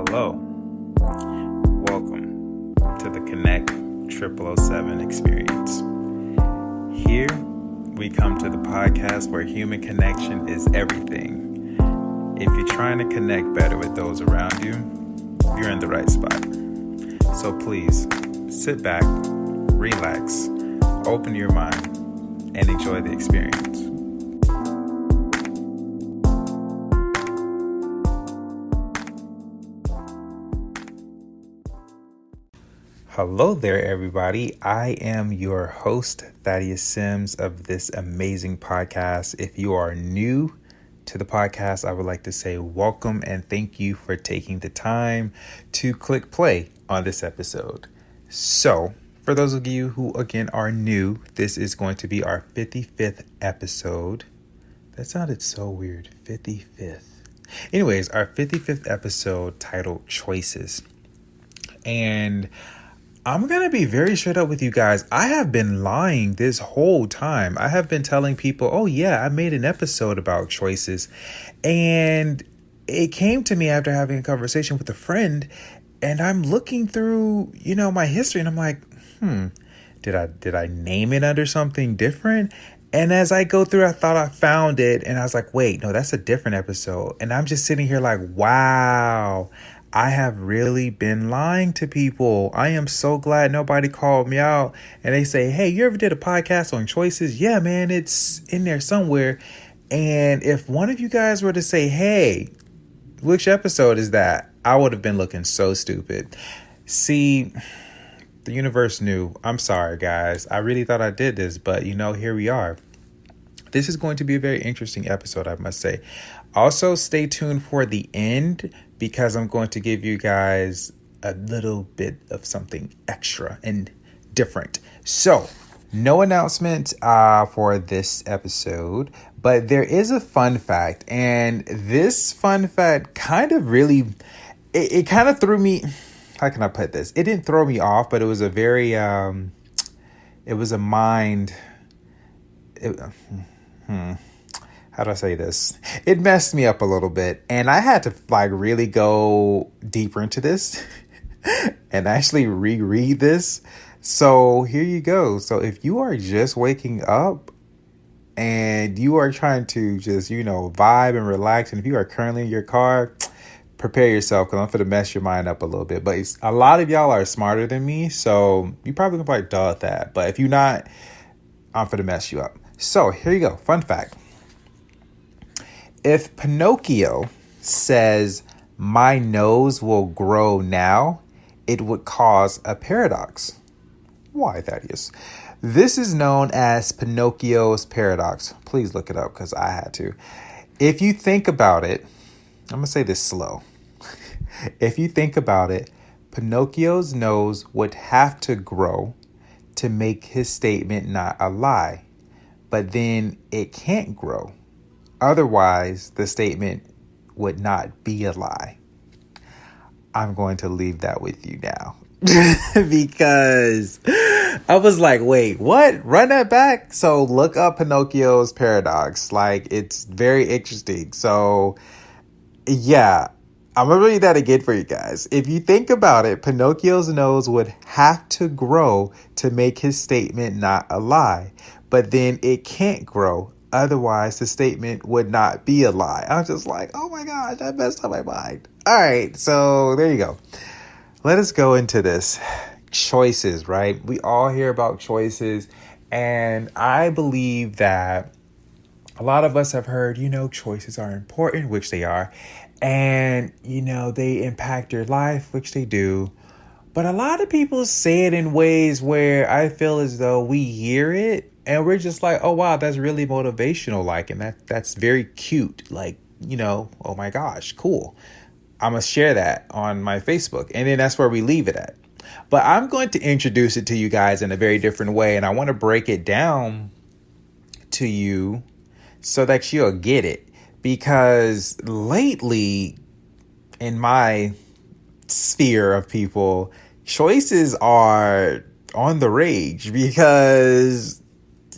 Hello, welcome to the Connect 0007 experience. Here, we come to the podcast where human connection is everything. If you're trying to connect better with those around you, you're in the right spot. So please, sit back, relax, open your mind, and enjoy the experience. Hello there, everybody. I am your host, Thaddeus Sims, of this amazing podcast. If you are new to the podcast, I would like to say welcome and thank you for taking the time to click play on this episode. So, for those of you who, again, are new, this is going to be our 55th episode. That sounded so weird, 55th. Anyways, our 55th episode titled Choices. And I'm going to be very straight up with you guys. I have been lying this whole time. I have been telling people, oh yeah, I made an episode about choices. And it came to me after having a conversation with a friend. And I'm looking through, my history. And I'm like, did I name it under something different? And as I go through, I thought I found it. And I was like, wait, no, that's a different episode. And I'm just sitting here like, wow. I have really been lying to people. I am so glad nobody called me out and they say, hey, you ever did a podcast on choices? Yeah, man, it's in there somewhere. And if one of you guys were to say, hey, which episode is that? I would have been looking so stupid. See, the universe knew. I'm sorry, guys. I really thought I did this, but here we are. This is going to be a very interesting episode, I must say. Also, stay tuned for the end because I'm going to give you guys a little bit of something extra and different. So, no announcement for this episode, but there is a fun fact. And this fun fact kind of really, it kind of threw me, how can I put this? It didn't throw me off, but it was a very, it was a mind, how do I say this? It messed me up a little bit. And I had to really go deeper into this and actually reread this. So here you go. So if you are just waking up and you are trying to just, vibe and relax. And if you are currently in your car, prepare yourself because I'm going to mess your mind up a little bit. But a lot of y'all are smarter than me. So you probably can probably dull at that. But if you're not, I'm going to mess you up. So here you go. Fun fact. If Pinocchio says, my nose will grow now, it would cause a paradox. Why, Thaddeus? This is known as Pinocchio's paradox. Please look it up because I had to. If you think about it, I'm going to say this slow. If you think about it, Pinocchio's nose would have to grow to make his statement not a lie. But then it can't grow. Otherwise, the statement would not be a lie. I'm going to leave that with you now. Because I was like, wait, what? Run that back? So look up Pinocchio's paradox. It's very interesting. So, yeah, I'm going to read that again for you guys. If you think about it, Pinocchio's nose would have to grow to make his statement not a lie. But then it can't grow. Otherwise, the statement would not be a lie. I was just like, oh my gosh, I messed up my mind. All right, so there you go. Let us go into this. Choices, right? We all hear about choices. And I believe that a lot of us have heard, choices are important, which they are. And, they impact your life, which they do. But a lot of people say it in ways where I feel as though we hear it and we're just like, oh, wow, that's really motivational. And that's very cute. Oh, my gosh, cool. I'm going to share that on my Facebook. And then that's where we leave it at. But I'm going to introduce it to you guys in a very different way. And I want to break it down to you so that you'll get it. Because lately in my sphere of people, choices are on the rage because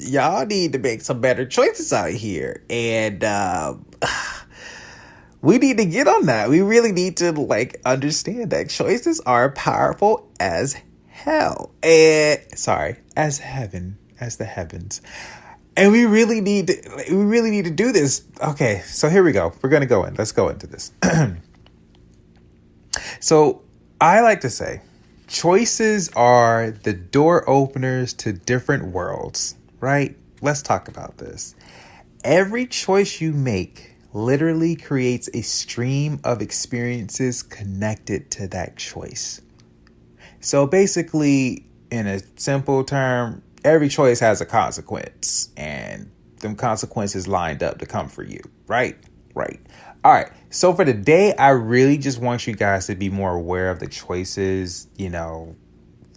y'all need to make some better choices out here. And We need to get on that. We really need to like understand that choices are powerful as hell. And sorry, as heaven, as the heavens. And we really need to do this. Okay, so here we go. We're gonna go in. Let's go into this. So I like to say choices are the door openers to different worlds, right? Let's talk about this. Every choice you make literally creates a stream of experiences connected to that choice. So basically, in a simple term, every choice has a consequence, and them consequences lined up to come for you, right? Right. All right. So for today, I really just want you guys to be more aware of the choices,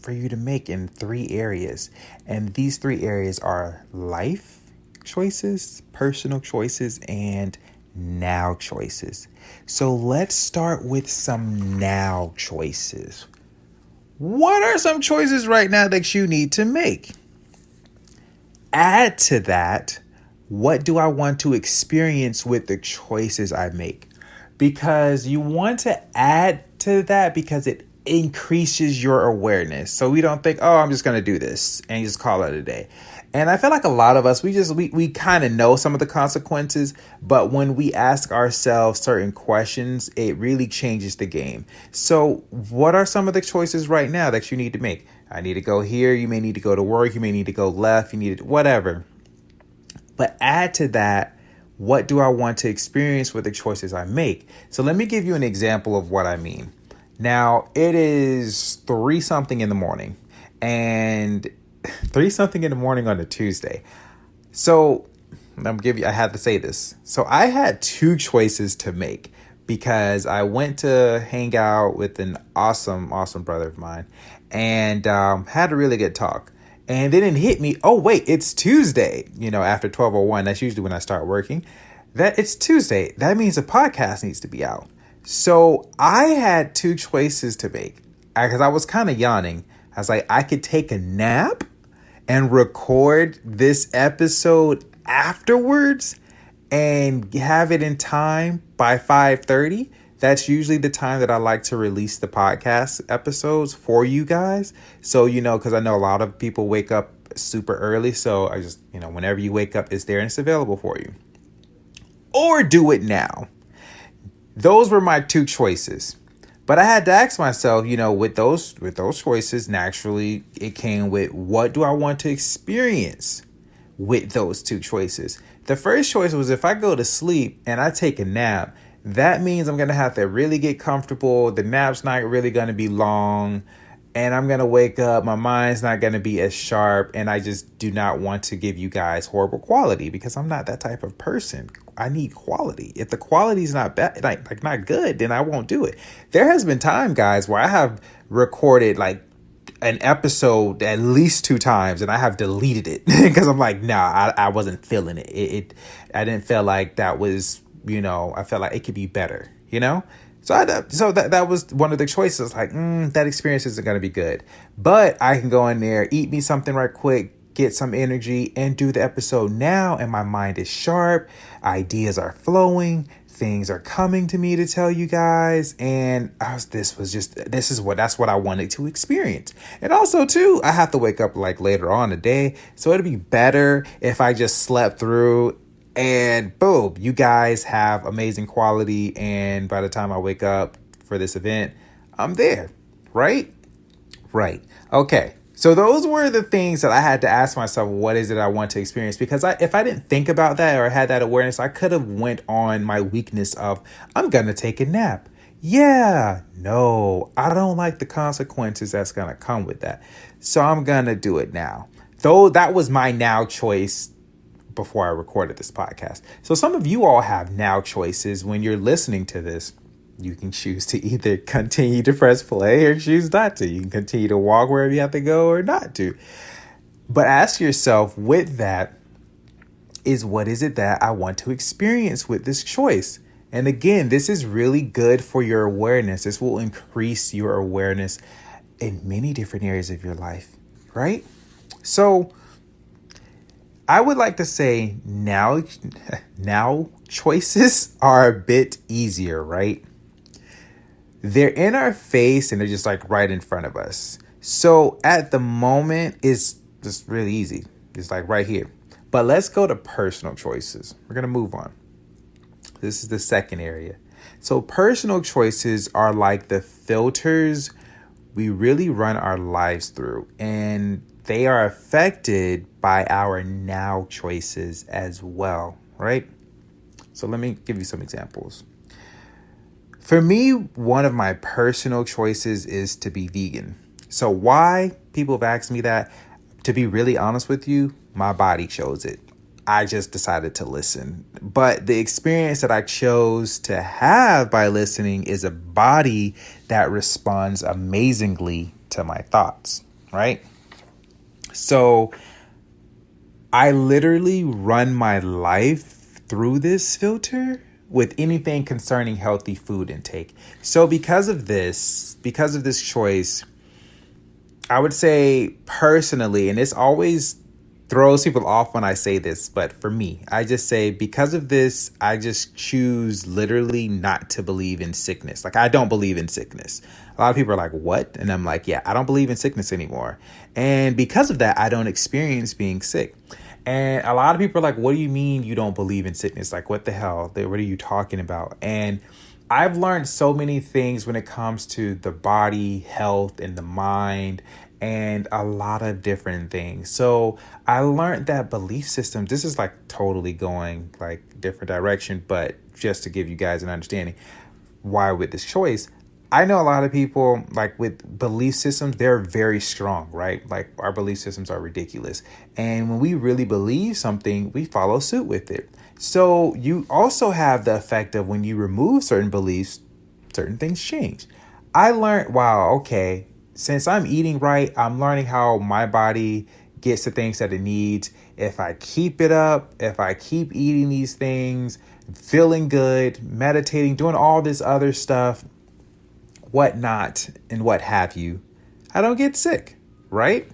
for you to make in 3 areas. And these 3 areas are life choices, personal choices, and now choices. So let's start with some now choices. What are some choices right now that you need to make? Add to that, what do I want to experience with the choices I make? Because you want to add to that because it increases your awareness. So we don't think, oh, I'm just going to do this and just call it a day. And I feel like a lot of us, we kind of know some of the consequences, but when we ask ourselves certain questions, it really changes the game. So what are some of the choices right now that you need to make? I need to go here. You may need to go to work. You may need to go left. You need to, whatever. But add to that, what do I want to experience with the choices I make? So let me give you an example of what I mean. Now, it is 3 something in the morning, and 3 something in the morning on a Tuesday. So I had to say this. So I had 2 choices to make because I went to hang out with an awesome brother of mine and had a really good talk. And then it hit me, oh, wait, it's Tuesday, after 12:01. That's usually when I start working. That it's Tuesday. That means a podcast needs to be out. So I had 2 choices to make because I was kind of yawning. I was like, I could take a nap and record this episode afterwards and have it in time by 5:30. That's usually the time that I like to release the podcast episodes for you guys. So, because I know a lot of people wake up super early. So I just, whenever you wake up, it's there and it's available for you. Or do it now. Those were my 2 choices. But I had to ask myself, with those choices, naturally, it came with what do I want to experience with those 2 choices. The first choice was if I go to sleep and I take a nap, that means I'm going to have to really get comfortable. The nap's not really going to be long. And I'm going to wake up. My mind's not going to be as sharp. And I just do not want to give you guys horrible quality because I'm not that type of person. I need quality. If the quality is not bad, like not good, then I won't do it. There has been time, guys, where I have recorded like an episode at least 2 times and I have deleted it because I'm like, nah, I wasn't feeling it. I didn't feel like that was, I felt like it could be better, So that was one of the choices. Like, that experience isn't going to be good. But I can go in there, eat me something right quick, get some energy, and do the episode now. And my mind is sharp. Ideas are flowing. Things are coming to me to tell you guys. And that's what I wanted to experience. And also, too, I have to wake up like later on today. So it'd be better if I just slept through. And boom, you guys have amazing quality. And by the time I wake up for this event, I'm there. Right? Right. Okay. So those were the things that I had to ask myself, what is it I want to experience? Because if I didn't think about that or had that awareness, I could have went on my weakness of, I'm going to take a nap. Yeah, no, I don't like the consequences that's going to come with that. So I'm going to do it now. Though that was my now choice before I recorded this podcast. So some of you all have now choices when you're listening to this. You can choose to either continue to press play or choose not to. You can continue to walk wherever you have to go or not to. But ask yourself with that is what is it that I want to experience with this choice? And again, this is really good for your awareness. This will increase your awareness in many different areas of your life, right? So I would like to say now choices are a bit easier, right? They're in our face and they're just like right in front of us. So at the moment, it's just really easy. It's like right here. But let's go to personal choices. We're going to move on. This is the second area. So personal choices are like the filters we really run our lives through, and they are affected by our now choices as well, right? So let me give you some examples. For me, one of my personal choices is to be vegan. So why? People have asked me that. To be really honest with you, my body chose it. I just decided to listen. But the experience that I chose to have by listening is a body that responds amazingly to my thoughts, right? So I literally run my life through this filter with anything concerning healthy food intake. So because of this choice, I would say personally, and this always throws people off when I say this, but for me, I just say because of this, I just choose literally not to believe in sickness. Like, I don't believe in sickness. A lot of people are like, what? And I'm like, yeah, I don't believe in sickness anymore. And because of that, I don't experience being sick. And a lot of people are like, what do you mean you don't believe in sickness? Like, what the hell? What are you talking about? And I've learned so many things when it comes to the body, health, and the mind, and a lot of different things. So I learned that belief systems, this is like totally going like different direction, but just to give you guys an understanding why with this choice, I know a lot of people like with belief systems, they're very strong, right? Like our belief systems are ridiculous. And when we really believe something, we follow suit with it. So you also have the effect of when you remove certain beliefs, certain things change. I learned, wow, okay, since I'm eating right, I'm learning how my body gets the things that it needs. If I keep it up, if I keep eating these things, feeling good, meditating, doing all this other stuff, whatnot, and what have you, I don't get sick, right?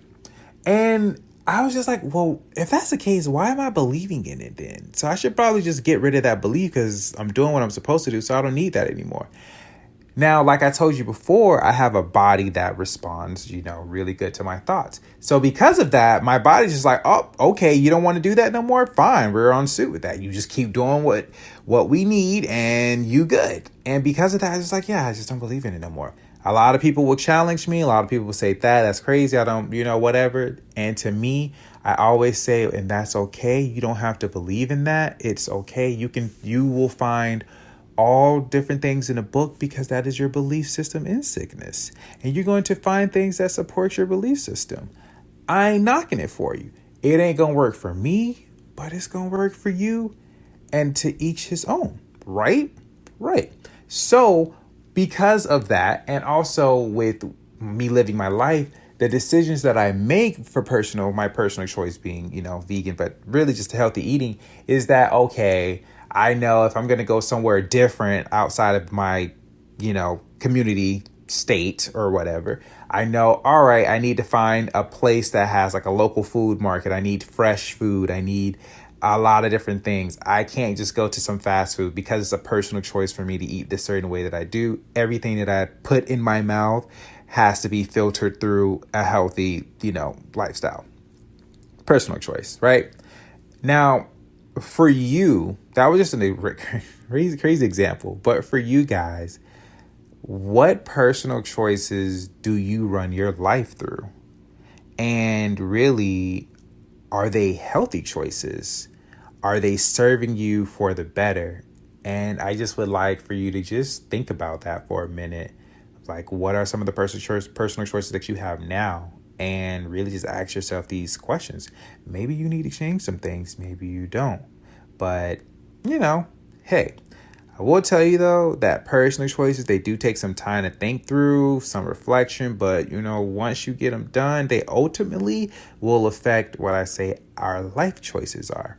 And I was just like, well, if that's the case, why am I believing in it then? So I should probably just get rid of that belief because I'm doing what I'm supposed to do, so I don't need that anymore. Now, like I told you before, I have a body that responds, really good to my thoughts. So because of that, my body's just like, oh, okay, you don't want to do that no more? Fine, we're on suit with that. You just keep doing what we need and you good. And because of that, I was like, yeah, I just don't believe in it no more. A lot of people will challenge me. A lot of people will say that's crazy. I don't, whatever. And to me, I always say, and that's okay. You don't have to believe in that. It's okay. You will find all different things in a book because that is your belief system in sickness. And you're going to find things that support your belief system. I ain't knocking it for you. It ain't going to work for me, but it's going to work for you, and to each his own, right? Right. So because of that, and also with me living my life, the decisions that I make for my personal choice being, vegan, but really just healthy eating is that, okay, I know if I'm going to go somewhere different outside of my, community state or whatever, I know, all right, I need to find a place that has like a local food market. I need fresh food. I need a lot of different things. I can't just go to some fast food because it's a personal choice for me to eat this certain way that I do. Everything that I put in my mouth has to be filtered through a healthy, lifestyle. Personal choice, right? Now, for you, that was just a crazy example. But for you guys, what personal choices do you run your life through? And really, are they healthy choices? Are they serving you for the better? And I just would like for you to just think about that for a minute. Like, what are some of the personal choices that you have now? And really just ask yourself these questions. Maybe you need to change some things. Maybe you don't. But, hey, I will tell you, though, that personal choices, they do take some time to think through, some reflection. But, once you get them done, they ultimately will affect what I say our life choices are.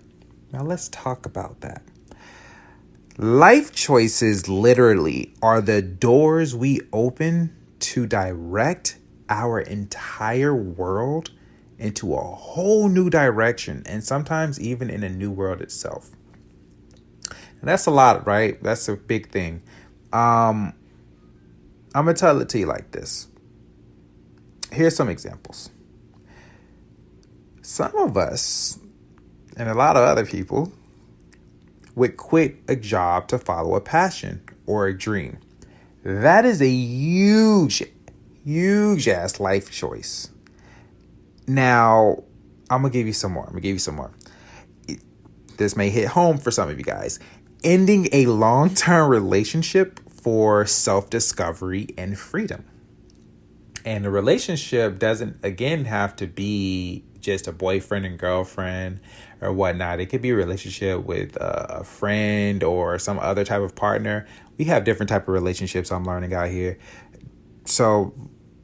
Now, let's talk about that. Life choices literally are the doors we open to direct our entire world into a whole new direction, and sometimes even in a new world itself. And that's a lot, right? That's a big thing. I'm going to tell it to you like this. Here's some examples. Some of us, and a lot of other people, would quit a job to follow a passion or a dream. That is a huge ass life choice. Now, I'm going to give you some more. This may hit home for some of you guys. Ending a long-term relationship for self-discovery and freedom. And the relationship doesn't, again, have to be just a boyfriend and girlfriend or whatnot. It could be a relationship with a friend or some other type of partner. We have different type of relationships I'm learning out here. So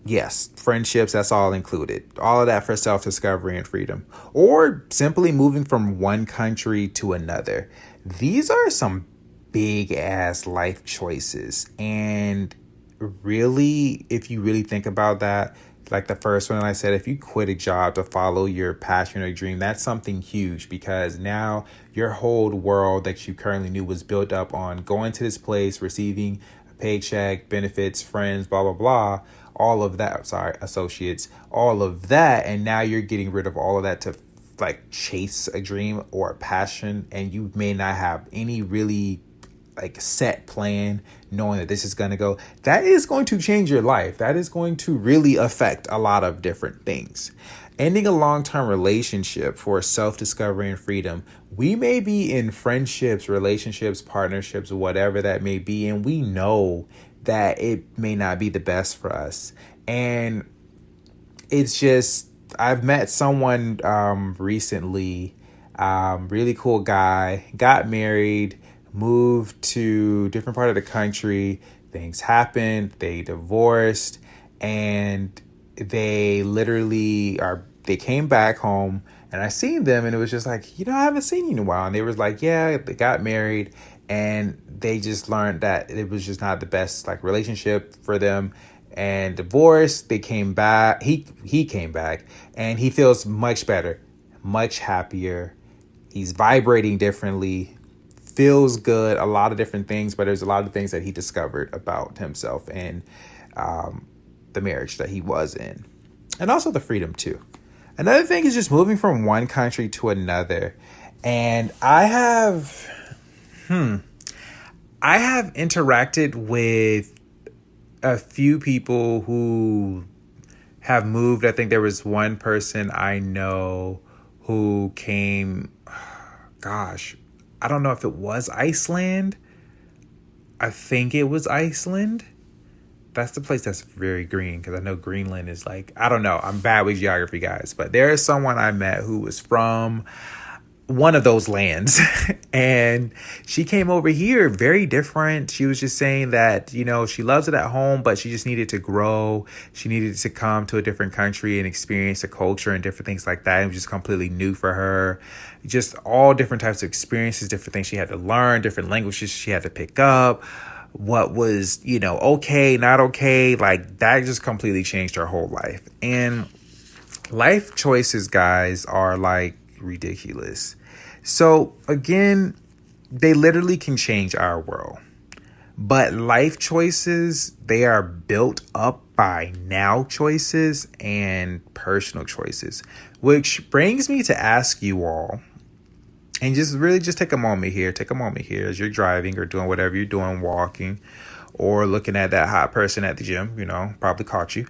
yes, friendships, that's all included. All of that for self-discovery and freedom. Or simply moving from one country to another. These are some big ass life choices. And really, if you really think about that, like the first one I said, if you quit a job to follow your passion or dream, that's something huge, because now your whole world that you currently knew was built up on going to this place, receiving a paycheck, benefits, friends, blah, blah, blah, all of that, associates, all of that. And now you're getting rid of all of that to like chase a dream or a passion. And you may not have any really like set plan, knowing that this is going to go. That is going to change your life. That is going to really affect a lot of different things. Ending a long-term relationship for self-discovery and freedom. We may be in friendships, relationships, partnerships, whatever that may be, and we know that it may not be the best for us. And it's just, I've met someone recently, really cool guy, got married, moved to different part of the country. Things happened. They divorced, and they came back home, and I seen them, and it was just like, I haven't seen you in a while. And they was like, yeah, they got married, and they just learned that it was just not the best like relationship for them, and divorced. They came back. He came back, and he feels much better, much happier. He's vibrating differently. Feels good, a lot of different things, but there's a lot of things that he discovered about himself and the marriage that he was in, and also the freedom too. Another thing is just moving from one country to another. And I have interacted with a few people who have moved. I think there was one person I know who came, I don't know if it was Iceland. I think it was Iceland. That's the place that's very green, because I know Greenland is like, I don't know. I'm bad with geography, guys. But there is someone I met who was from one of those lands. And she came over here very different. She was just saying that, she loves it at home, but she just needed to grow. She needed to come to a different country and experience the culture and different things like that. It was just completely new for her. Just all different types of experiences, different things she had to learn, different languages she had to pick up. What was, okay, not okay. Like that just completely changed her whole life. And life choices, guys, are like ridiculous. So again, they literally can change our world. But life choices, they are built up by now choices and personal choices, which brings me to ask you all, and just take a moment here as you're driving or doing whatever you're doing, walking or looking at that hot person at the gym, probably caught you.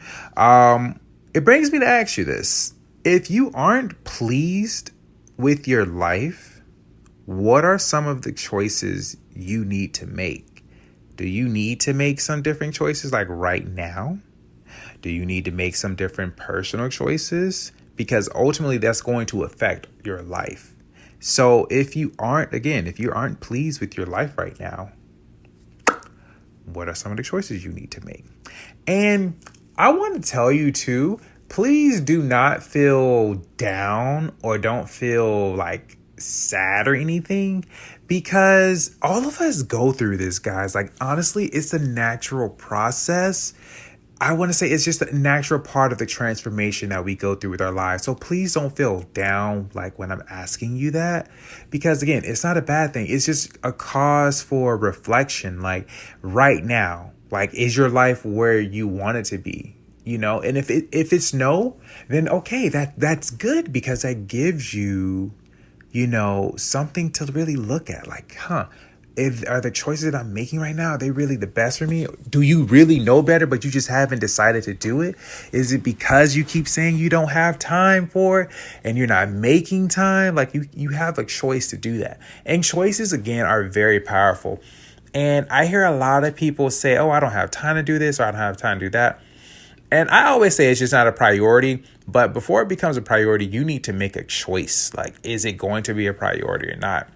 It brings me to ask you this. If you aren't pleased with your life, what are some of the choices you need to make? Do you need to make some different choices like right now? Do you need to make some different personal choices? Because ultimately that's going to affect your life. So if you aren't pleased with your life right now, what are some of the choices you need to make? And I want to tell you too, please do not feel down or don't feel like sad or anything, because all of us go through this, guys. Like, honestly, it's a natural process. I want to say it's just a natural part of the transformation that we go through with our lives. So please don't feel down like when I'm asking you that, because again, it's not a bad thing. It's just a cause for reflection. Like right now, like, is your life where you want it to be? And if it's no, then okay, that's good, because that gives you, something to really look at. Like, are the choices that I'm making right now, are they really the best for me? Do you really know better, but you just haven't decided to do it? Is it because you keep saying you don't have time for it and you're not making time? Like you have a choice to do that. And choices, again, are very powerful. And I hear a lot of people say, oh, I don't have time to do this, or I don't have time to do that. And I always say it's just not a priority. But before it becomes a priority, you need to make a choice. Like, is it going to be a priority or not?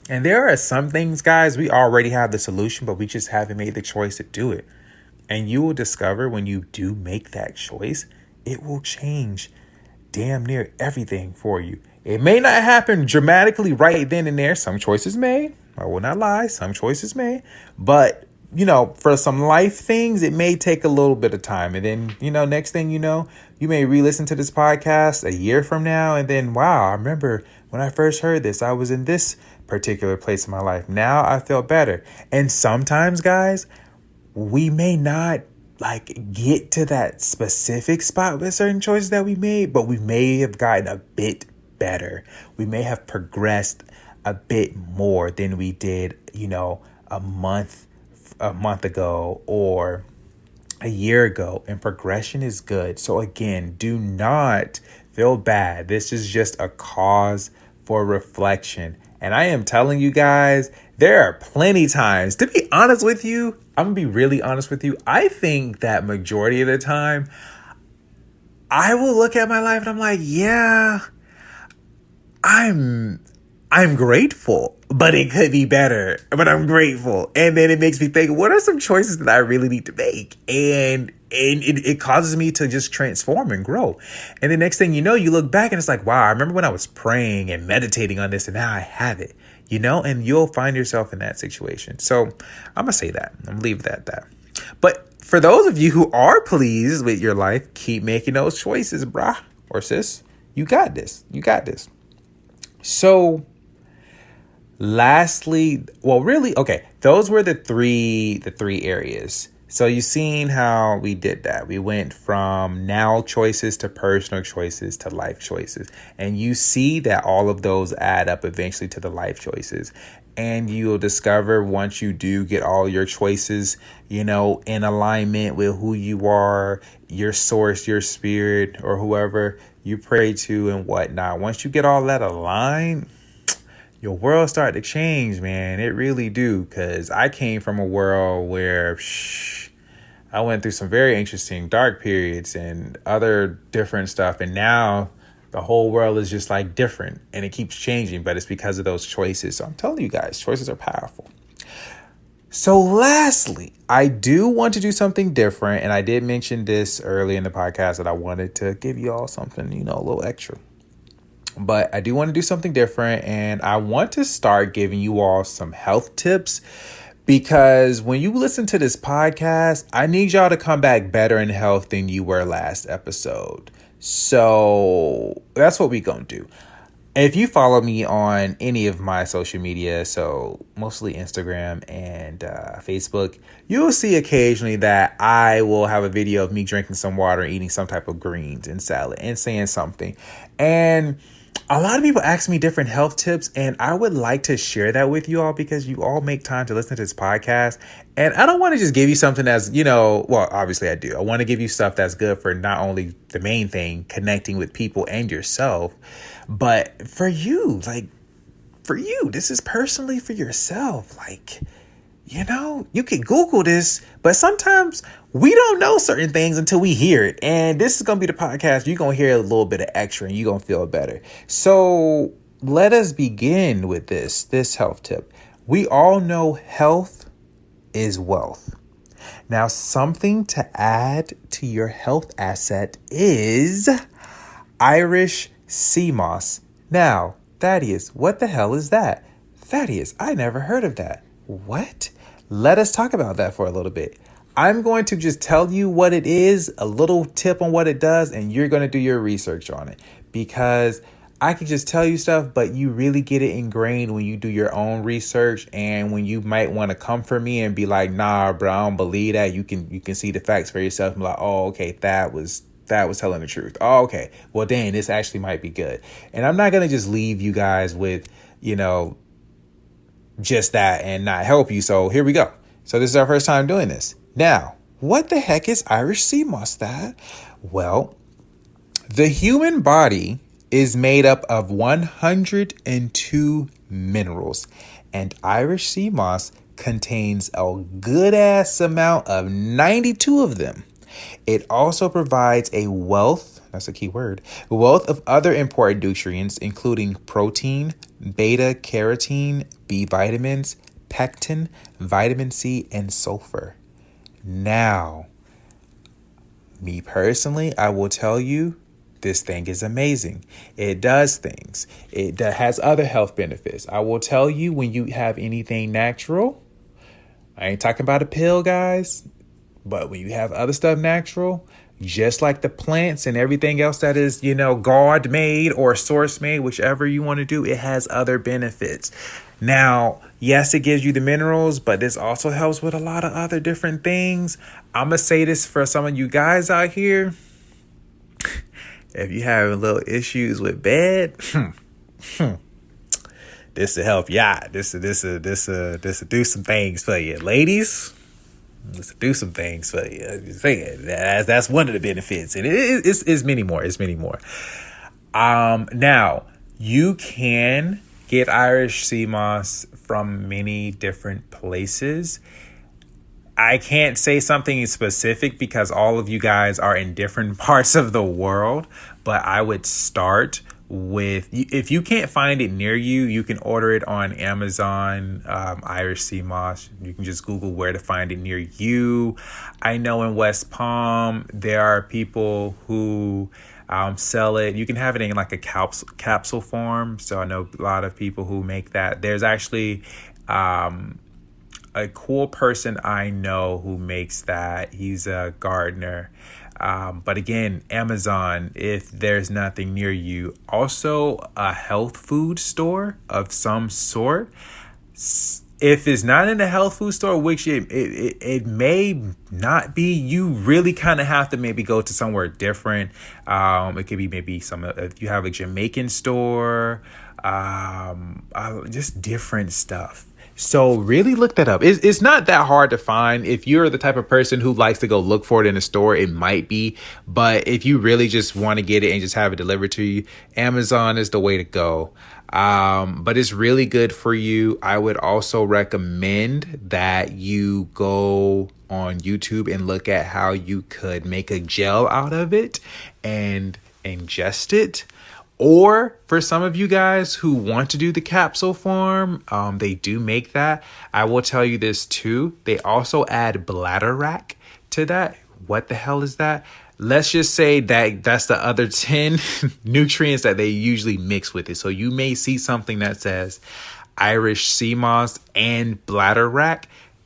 And there are some things, guys, we already have the solution, but we just haven't made the choice to do it. And you will discover when you do make that choice, it will change damn near everything for you. It may not happen dramatically right then and there. Some choices may. I will not lie. Some choices may. But, for some life things, it may take a little bit of time. And then, next thing you know, you may re-listen to this podcast a year from now. And then, wow, I remember when I first heard this, I was in this particular place in my life. Now I feel better. And sometimes, guys, we may not get to that specific spot with certain choices that we made, but we may have gotten a bit better. We may have progressed a bit more than we did, a month ago or a year ago. And progression is good. So again, do not feel bad. This is just a cause for reflection. And I am telling you guys, there are plenty times, to be honest with you, I'm going to be really honest with you. I think that majority of the time, I will look at my life and I'm like, yeah, I'm grateful, but it could be better, but I'm grateful. And then it makes me think, what are some choices that I really need to make? And it causes me to just transform and grow. And the next thing you know, you look back and it's like, wow, I remember when I was praying and meditating on this and now I have it, and you'll find yourself in that situation. So I'm going to say that. I'm going to leave that at that. But for those of you who are pleased with your life, keep making those choices, brah or sis. You got this. You got this. So lastly, those were the three areas. So you've seen how we did that. We went from now choices to personal choices to life choices. And you see that all of those add up eventually to the life choices. And you'll discover once you do get all your choices, in alignment with who you are, your source, your spirit, or whoever you pray to and whatnot. Once you get all that aligned, your world start to change, man. It really do. Because I came from a world where I went through some very interesting dark periods and other different stuff. And now the whole world is just different and it keeps changing. But it's because of those choices. So I'm telling you guys, choices are powerful. So lastly, I do want to do something different. And I did mention this early in the podcast that I wanted to give you all something, a little extra. But I do want to do something different, and I want to start giving you all some health tips, because when you listen to this podcast, I need y'all to come back better in health than you were last episode. So that's what we gonna do. If you follow me on any of my social media, so mostly Instagram and Facebook, you'll see occasionally that I will have a video of me drinking some water, eating some type of greens and salad and saying something. And a lot of people ask me different health tips, and I would like to share that with you all because you all make time to listen to this podcast. And I don't want to just give you something that's, obviously I do. I want to give you stuff that's good for not only the main thing, connecting with people and yourself, but for you, this is personally for yourself. You can Google this, but sometimes we don't know certain things until we hear it. And this is going to be the podcast. You're going to hear a little bit of extra and you're going to feel better. So let us begin with this health tip. We all know health is wealth. Now, something to add to your health asset is Irish sea moss. Now, Thaddeus, what the hell is that? Thaddeus, I never heard of that. What? Let us talk about that for a little bit. I'm going to just tell you what it is, a little tip on what it does, and you're going to do your research on it, because I can just tell you stuff, but you really get it ingrained when you do your own research, and when you might want to come for me and be like, nah, bro, I don't believe that. You can see the facts for yourself and be like, oh, okay, that was telling the truth. Oh, okay. Well, dang, this actually might be good. And I'm not going to just leave you guys with, just that and not help you. So here we go. So this is our first time doing this. Now, what the heck is Irish sea moss, Thad? Well, the human body is made up of 102 minerals, and Irish sea moss contains a good ass amount of 92 of them. It also provides a wealth, that's a key word, wealth of other important nutrients, including protein, beta carotene, B vitamins, pectin, vitamin C, and sulfur. Now, me personally, I will tell you, this thing is amazing. It does things. It has other health benefits. I will tell you, when you have anything natural, I ain't talking about a pill, guys, but when you have other stuff natural, just like the plants and everything else that is, God made or source made, whichever you want to do, it has other benefits. Now, yes, it gives you the minerals, but this also helps with a lot of other different things. I'm going to say this for some of you guys out here. If you have little issues with bed, this will help you out. This will do some things for you. Ladies, this will do some things for you. I'm just saying, that's one of the benefits. And it's many more. It's many more. Now, you can get Irish sea moss from many different places. I can't say something specific because all of you guys are in different parts of the world, but I would start with, if you can't find it near you, you can order it on Amazon, Irish sea moss. You can just Google where to find it near you. I know in West Palm, there are people who sell it. You can have it in like a capsule form. So I know a lot of people who make that. There's actually a cool person I know who makes that. He's a gardener. But again, Amazon, if there's nothing near you. Also, a health food store of some sort. If it's not in a health food store, which it may not be, you really kind of have to maybe go to somewhere different. It could be maybe if you have a Jamaican store, just different stuff. So really look that up. It's not that hard to find. If you're the type of person who likes to go look for it in a store, it might be. But if you really just want to get it and just have it delivered to you, Amazon is the way to go. But it's really good for you. I would also recommend that you go on YouTube and look at how you could make a gel out of it and ingest it. Or for some of you guys who want to do the capsule form, they do make that. I will tell you this too. They also add bladderwrack to that. What the hell is that? Let's just say that that's the other 10 nutrients that they usually mix with it. So you may see something that says Irish sea moss and bladderwrack.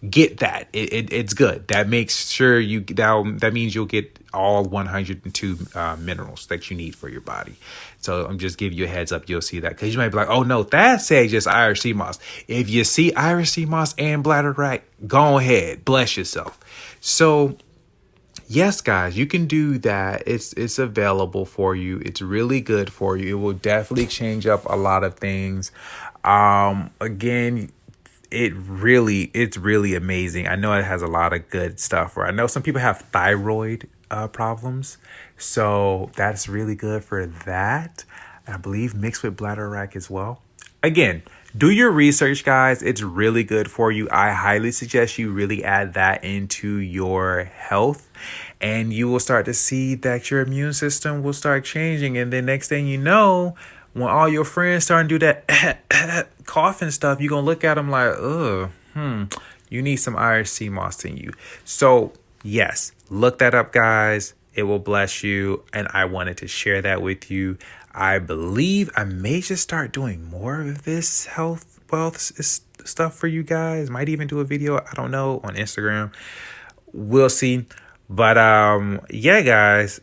Get that. It's good. That makes sure that means you'll get all 102 minerals that you need for your body. So I'm just giving you a heads up. You'll see that, because you might be like, oh no, that says just Irish sea moss. If you see Irish sea moss and bladderwrack, go ahead, bless yourself. So yes, guys, you can do that. It's available for you. It's really good for you. It will definitely change up a lot of things. Again, it's really amazing. I know it has a lot of good stuff. I know some people have thyroid problems, so that's really good for that. I believe mixed with bladderwrack as well. Again, do your research, guys. It's really good for you. I highly suggest you really add that into your health, and you will start to see that your immune system will start changing. And then next thing you know, when all your friends start to do that coughing stuff, you're going to look at them like, you need some Irish sea moss in you. So yes, look that up, guys. It will bless you. And I wanted to share that with you. I believe I may just start doing more of this wealth stuff for you guys. Might even do a video, I don't know, on Instagram. we'll see. But yeah, guys,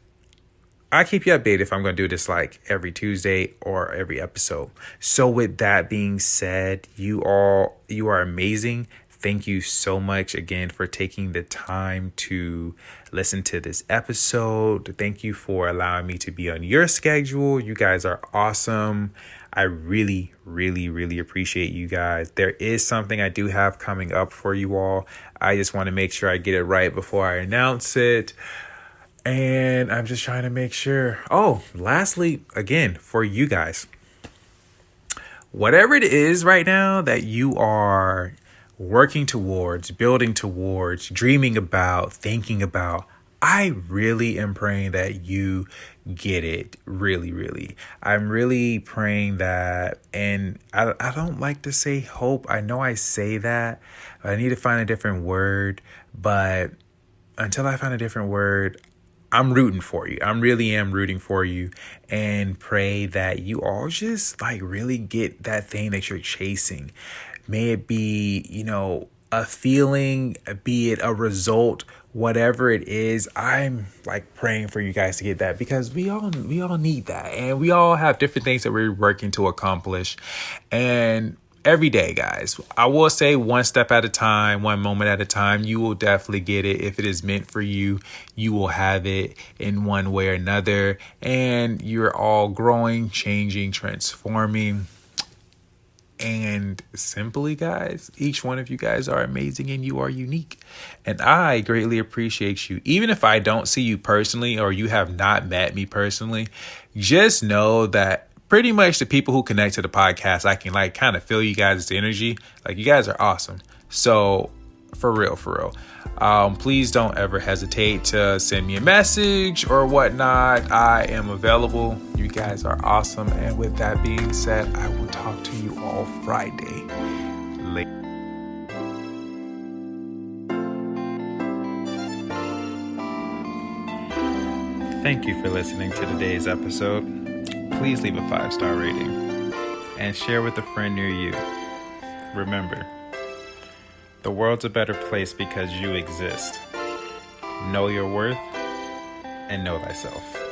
I keep you updated if I'm going to do this like every Tuesday or every episode. So with that being said, you are amazing. Thank you so much again for taking the time to listen to this episode. Thank you for allowing me to be on your schedule. You guys are awesome. I really, really, really appreciate you guys. There is something I do have coming up for you all. I just want to make sure I get it right before I announce it. And I'm just trying to make sure. Oh, lastly, again, for you guys, whatever it is right now that you are working towards, building towards, dreaming about, thinking about, I really am praying that you get it. Really, really. I'm really praying that, and I don't like to say hope. I know I say that, but I need to find a different word. But until I find a different word, I'm rooting for you. I really am rooting for you, and pray that you all just like really get that thing that you're chasing. May it be, a feeling, be it a result, whatever it is. I'm like praying for you guys to get that, because we all need that, and we all have different things that we're working to accomplish. And every day, guys, I will say one step at a time, one moment at a time, you will definitely get it. If it is meant for you, you will have it in one way or another. And you're all growing, changing, transforming. And simply, guys, each one of you guys are amazing and you are unique. And I greatly appreciate you. Even if I don't see you personally, or you have not met me personally, just know that pretty much the people who connect to the podcast, I can like kind of feel you guys' energy. Like, you guys are awesome. So for real. Please don't ever hesitate to send me a message or whatnot. I am available. You guys are awesome. And with that being said, I will talk to you all Friday. Later. Thank you for listening to today's episode. Please leave a 5-star rating and share with a friend near you. Remember, the world's a better place because you exist. Know your worth and know thyself.